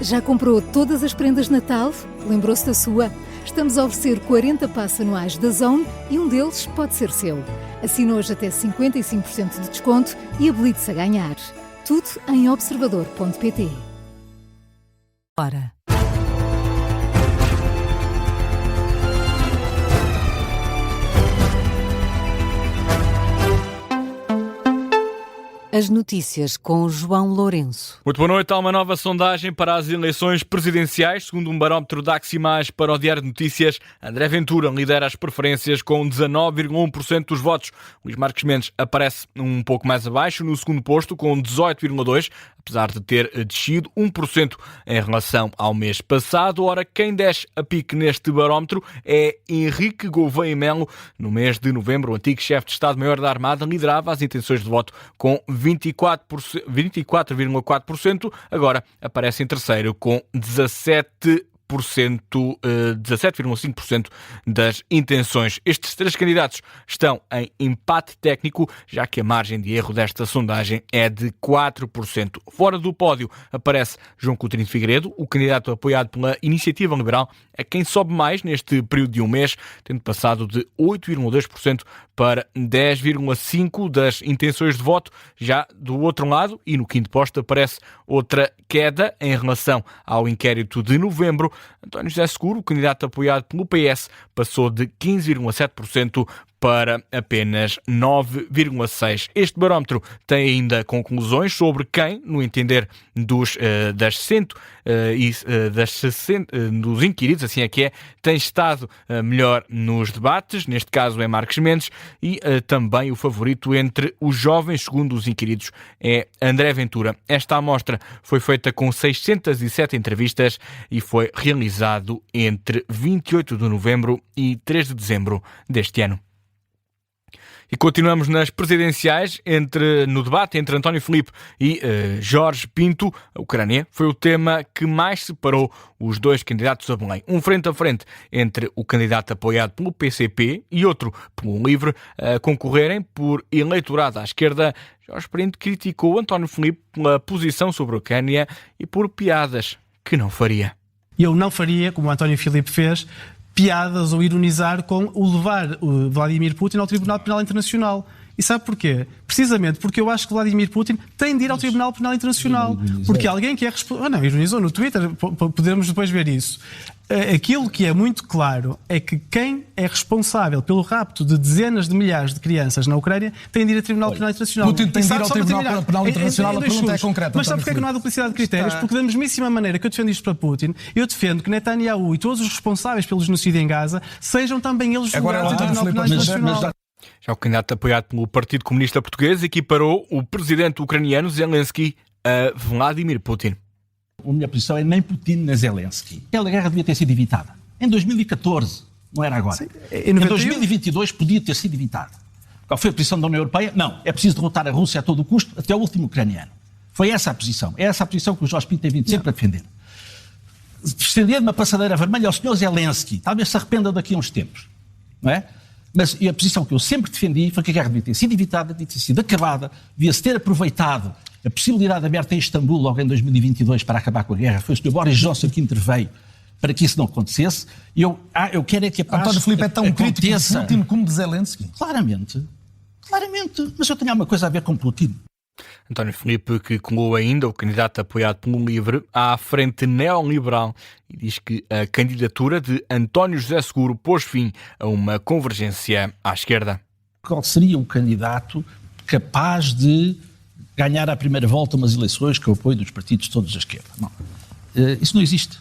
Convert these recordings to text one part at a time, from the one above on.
Já comprou todas as prendas de Natal? Lembrou-se da sua? Estamos a oferecer 40 passes anuais da Zone e um deles pode ser seu. Assine hoje até 55% de desconto e habilite-se a ganhar. Tudo em observador.pt. Ora. As notícias com João Lourenço. Muito boa noite. Há uma nova sondagem para as eleições presidenciais. Segundo um barómetro da Aximage para o Diário de Notícias, André Ventura lidera as preferências com 19,1% dos votos. Luís Marques Mendes aparece um pouco mais abaixo, no segundo posto, com 18,2%, apesar de ter descido 1% em relação ao mês passado. Ora, quem desce a pique neste barómetro é Henrique Gouveia Melo. No mês de novembro, o antigo chefe de Estado-Maior da Armada liderava as intenções de voto com 24,4%, agora aparece em terceiro com 17,5% das intenções. Estes três candidatos estão em empate técnico, já que a margem de erro desta sondagem é de 4%. Fora do pódio aparece João Coutinho de Figueiredo, o candidato apoiado pela Iniciativa Liberal, é quem sobe mais neste período de um mês, tendo passado de 8,2% para 10,5% das intenções de voto. Já do outro lado, e no quinto posto, aparece outra queda em relação ao inquérito de novembro. António José Seguro, o candidato apoiado pelo PS, passou de 15,7% para apenas 9,6%. Este barómetro tem ainda conclusões sobre quem, no entender dos inquiridos, assim é que é, tem estado melhor nos debates. Neste caso é Marques Mendes, e também o favorito entre os jovens, segundo os inquiridos, é André Ventura. Esta amostra foi feita com 607 entrevistas e foi realizado entre 28 de novembro e 3 de dezembro deste ano. E continuamos nas presidenciais, no debate entre António Filipe e Jorge Pinto. A Ucrânia foi o tema que mais separou os dois candidatos a Belém. Um frente a frente entre o candidato apoiado pelo PCP e outro pelo LIVRE, a concorrerem por eleitorado à esquerda. Jorge Pinto criticou António Filipe pela posição sobre a Ucrânia e por piadas que não faria. Eu não faria, como o António Filipe fez, piadas ou ironizar com o levar o Vladimir Putin ao Tribunal Penal Internacional. E sabe porquê? Precisamente porque eu acho que Vladimir Putin tem de ir ao Tribunal Penal Internacional. Porque alguém que é responsável... não, ironizou no Twitter, podemos depois ver isso. Aquilo que é muito claro é que quem é responsável pelo rapto de dezenas de milhares de crianças na Ucrânia tem de ir ao Tribunal Penal Internacional. Putin tem de ir ao Tribunal Penal Internacional, a pergunta é concreta. Mas sabe porquê que não há duplicidade de critérios? Porque da mesmíssima maneira que eu defendo isto para Putin, eu defendo que Netanyahu e todos os responsáveis pelo genocídio em Gaza sejam também eles julgados no Tribunal Penal Internacional. Já o candidato apoiado pelo Partido Comunista Português equiparou o presidente ucraniano Zelensky a Vladimir Putin. A minha posição é nem Putin nem Zelensky. Aquela guerra devia ter sido evitada. Em 2014, não era agora. Sim, em 2022 podia ter sido evitada. Qual foi a posição da União Europeia? Não, é preciso derrotar a Rússia a todo o custo, até o último ucraniano. Foi essa a posição. É essa a posição que o Jorge Pinto tem vindo sempre a defender. Estender uma passadeira vermelha ao Sr. Zelensky, talvez se arrependa daqui a uns tempos. Não é? Mas a posição que eu sempre defendi foi que a guerra devia ter sido evitada, devia ter sido acabada, devia-se ter aproveitado a possibilidade aberta em Istambul logo em 2022 para acabar com a guerra. Foi o Sr. Boris Johnson que interveio para que isso não acontecesse. E eu quero é que a paz António Filipe é tão crítico de Putin como de Zelensky. Claramente. Mas eu tenho alguma coisa a ver com Putin. António Filipe, que colou ainda o candidato apoiado pelo LIVRE à frente neoliberal, e diz que a candidatura de António José Seguro pôs fim a uma convergência à esquerda. Qual seria o candidato capaz de ganhar à primeira volta umas eleições com o apoio dos partidos todos da esquerda? Não. Isso não existe.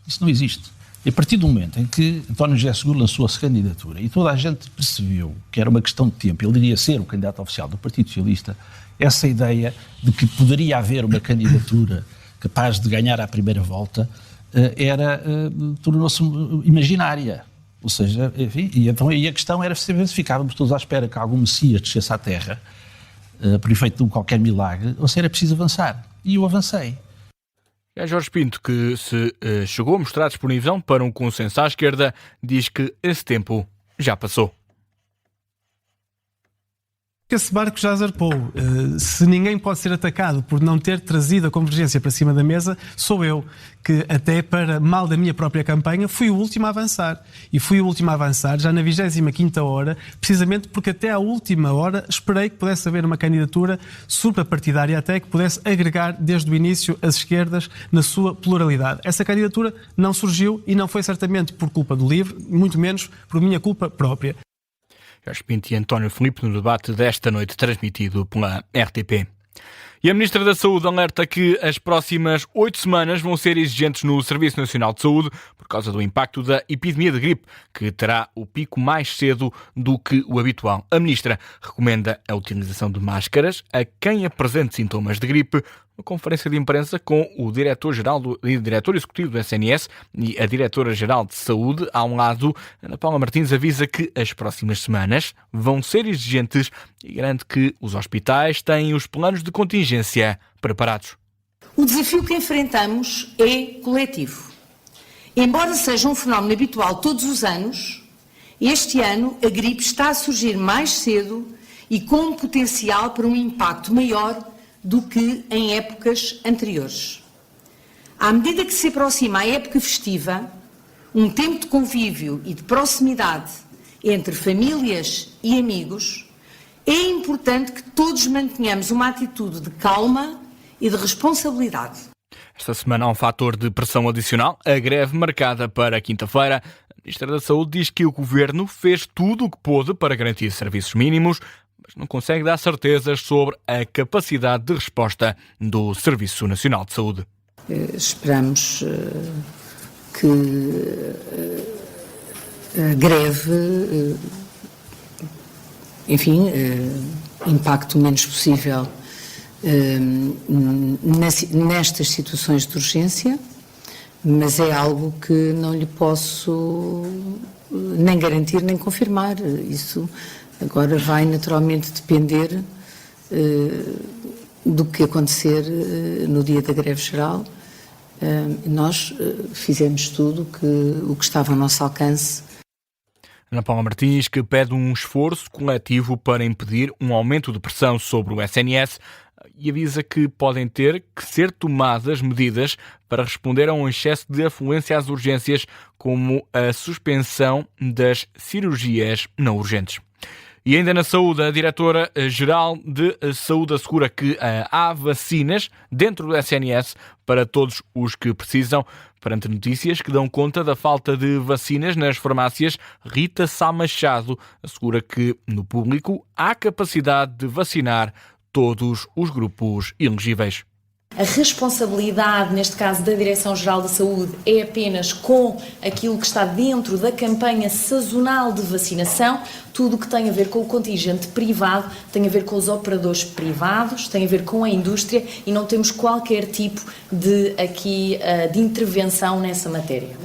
Isso não existe. E a partir do momento em que António José Seguro lançou a sua candidatura e toda a gente percebeu que era uma questão de tempo, ele iria ser o candidato oficial do Partido Socialista, essa ideia de que poderia haver uma candidatura capaz de ganhar à primeira volta tornou-se imaginária. Ou seja, enfim, e a questão era se ficávamos todos à espera que algum Messias descesse à Terra por efeito de um qualquer milagre, ou se era preciso avançar. E eu avancei. É Jorge Pinto, que se chegou a mostrar disponível para um consenso à esquerda, diz que esse tempo já passou. esse barco já zarpou. Se ninguém pode ser atacado por não ter trazido a convergência para cima da mesa, sou eu, que até para mal da minha própria campanha fui o último a avançar. E fui o último a avançar já na 25ª hora, precisamente porque até à última hora esperei que pudesse haver uma candidatura suprapartidária até que pudesse agregar desde o início as esquerdas na sua pluralidade. Essa candidatura não surgiu e não foi certamente por culpa do LIVRE, muito menos por minha culpa própria. Jorge Pinto e António Filipe no debate desta noite transmitido pela RTP. E a Ministra da Saúde alerta que as próximas 8 semanas vão ser exigentes no Serviço Nacional de Saúde por causa do impacto da epidemia de gripe, que terá o pico mais cedo do que o habitual. A Ministra recomenda a utilização de máscaras a quem apresente sintomas de gripe. Uma conferência de imprensa com o diretor executivo do SNS e a diretora-geral de Saúde ao lado, Ana Paula Martins avisa que as próximas semanas vão ser exigentes e garante que os hospitais têm os planos de contingência preparados. O desafio que enfrentamos é coletivo. Embora seja um fenómeno habitual todos os anos, este ano a gripe está a surgir mais cedo e com um potencial para um impacto maior do que em épocas anteriores. À medida que se aproxima a época festiva, um tempo de convívio e de proximidade entre famílias e amigos, é importante que todos mantenhamos uma atitude de calma e de responsabilidade. Esta semana há um fator de pressão adicional, a greve marcada para quinta-feira. A Ministra da Saúde diz que o Governo fez tudo o que pôde para garantir serviços mínimos, mas não consegue dar certezas sobre a capacidade de resposta do Serviço Nacional de Saúde. Esperamos que a greve, impacte o menos possível nestas situações de urgência, mas é algo que não lhe posso nem garantir nem confirmar. Isso agora vai naturalmente depender do que acontecer no dia da greve geral. Nós fizemos tudo o que estava ao nosso alcance. Ana Paula Martins, que pede um esforço coletivo para impedir um aumento de pressão sobre o SNS e avisa que podem ter que ser tomadas medidas para responder a um excesso de afluência às urgências, como a suspensão das cirurgias não urgentes. E ainda na saúde, a Diretora-Geral de Saúde assegura que há vacinas dentro do SNS para todos os que precisam. Perante notícias que dão conta da falta de vacinas nas farmácias, Rita Sá Machado assegura que no público há capacidade de vacinar todos os grupos elegíveis. A responsabilidade, neste caso da Direção-Geral da Saúde, é apenas com aquilo que está dentro da campanha sazonal de vacinação. Tudo o que tem a ver com o contingente privado tem a ver com os operadores privados, tem a ver com a indústria e não temos qualquer tipo de intervenção nessa matéria.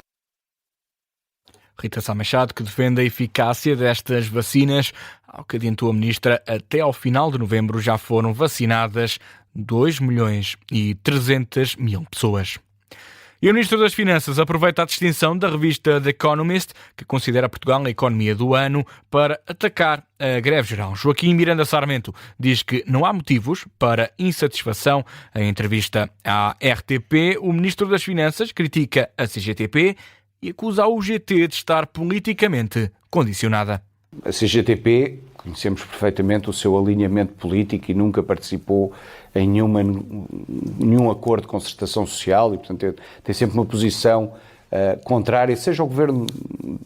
Rita Sá Machado, que defende a eficácia destas vacinas, ao que adiantou a Ministra, até ao final de novembro já foram vacinadas 2.300.000 pessoas. E o Ministro das Finanças aproveita a distinção da revista The Economist, que considera Portugal a economia do ano, para atacar a greve geral. Joaquim Miranda Sarmento diz que não há motivos para insatisfação. Em entrevista à RTP, o Ministro das Finanças critica a CGTP e acusa a UGT de estar politicamente condicionada. A CGTP, conhecemos perfeitamente o seu alinhamento político e nunca participou em nenhum acordo de concertação social e, portanto, tem sempre uma posição contrária, seja o governo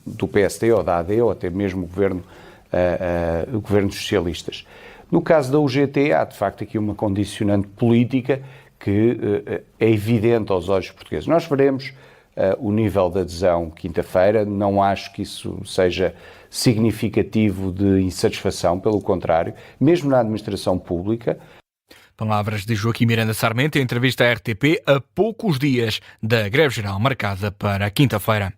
do PSD ou da AD ou até mesmo o governo dos socialistas. No caso da UGT, há de facto aqui uma condicionante política que é evidente aos olhos portugueses. Nós veremos o nível de adesão quinta-feira, não acho que isso seja significativo de insatisfação, pelo contrário, mesmo na administração pública. Palavras de Joaquim Miranda Sarmento em entrevista à RTP a poucos dias da greve geral marcada para quinta-feira.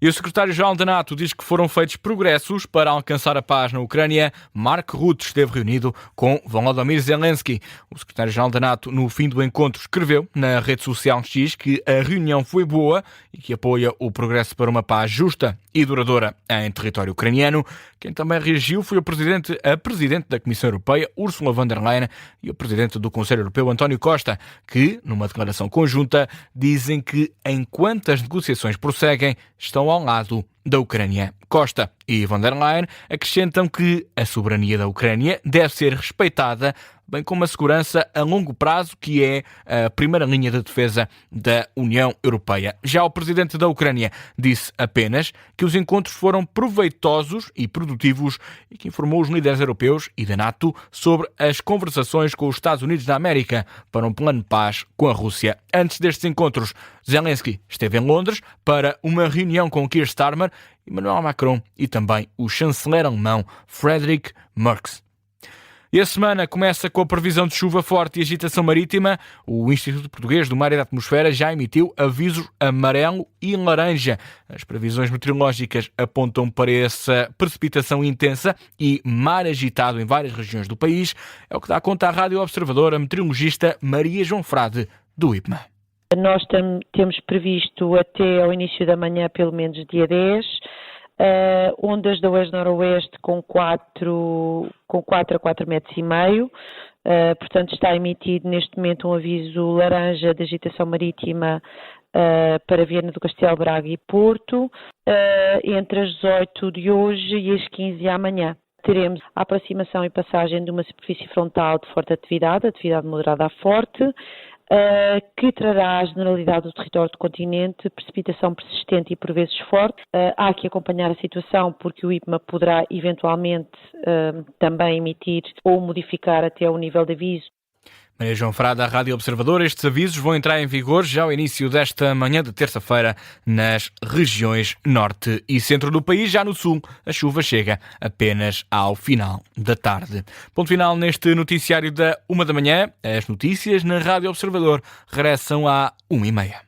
E o secretário-geral da NATO diz que foram feitos progressos para alcançar a paz na Ucrânia. Mark Rutte esteve reunido com Volodymyr Zelensky. O secretário-geral da NATO, no fim do encontro, escreveu na rede social X que a reunião foi boa e que apoia o progresso para uma paz justa e duradoura em território ucraniano. Quem também reagiu foi a Presidente da Comissão Europeia, Ursula von der Leyen, e o Presidente do Conselho Europeu, António Costa, que, numa declaração conjunta, dizem que, enquanto as negociações prosseguem, estão ao lado da Ucrânia. Costa e von der Leyen acrescentam que a soberania da Ucrânia deve ser respeitada, bem como a segurança a longo prazo, que é a primeira linha de defesa da União Europeia. Já o presidente da Ucrânia disse apenas que os encontros foram proveitosos e produtivos e que informou os líderes europeus e da NATO sobre as conversações com os Estados Unidos da América para um plano de paz com a Rússia. Antes destes encontros, Zelensky esteve em Londres para uma reunião com Keir Starmer, Emmanuel Macron e também o chanceler alemão Friedrich Merz. E a semana começa com a previsão de chuva forte e agitação marítima. O Instituto Português do Mar e da Atmosfera já emitiu avisos amarelo e laranja. As previsões meteorológicas apontam para essa precipitação intensa e mar agitado em várias regiões do país. É o que dá conta à Rádio Observador a meteorologista Maria João Frade, do IPMA. Nós temos previsto até ao início da manhã, pelo menos dia 10, ondas da oeste-noroeste com 4 a 4,5 metros. Portanto, está emitido neste momento um aviso laranja de agitação marítima para Viana do Castelo, Braga e Porto, entre as 18 de hoje e as 15 amanhã. Teremos a aproximação e passagem de uma superfície frontal de forte atividade moderada a forte, que trará à generalidade do território do continente precipitação persistente e por vezes forte. Há que acompanhar a situação porque o IPMA poderá eventualmente também emitir ou modificar até o nível de aviso. Maria João Frade, da Rádio Observador. Estes avisos vão entrar em vigor já ao início desta manhã de terça-feira nas regiões norte e centro do país. Já no sul, a chuva chega apenas ao final da tarde. Ponto final neste noticiário da 1 da manhã. As notícias na Rádio Observador regressam à 1h30.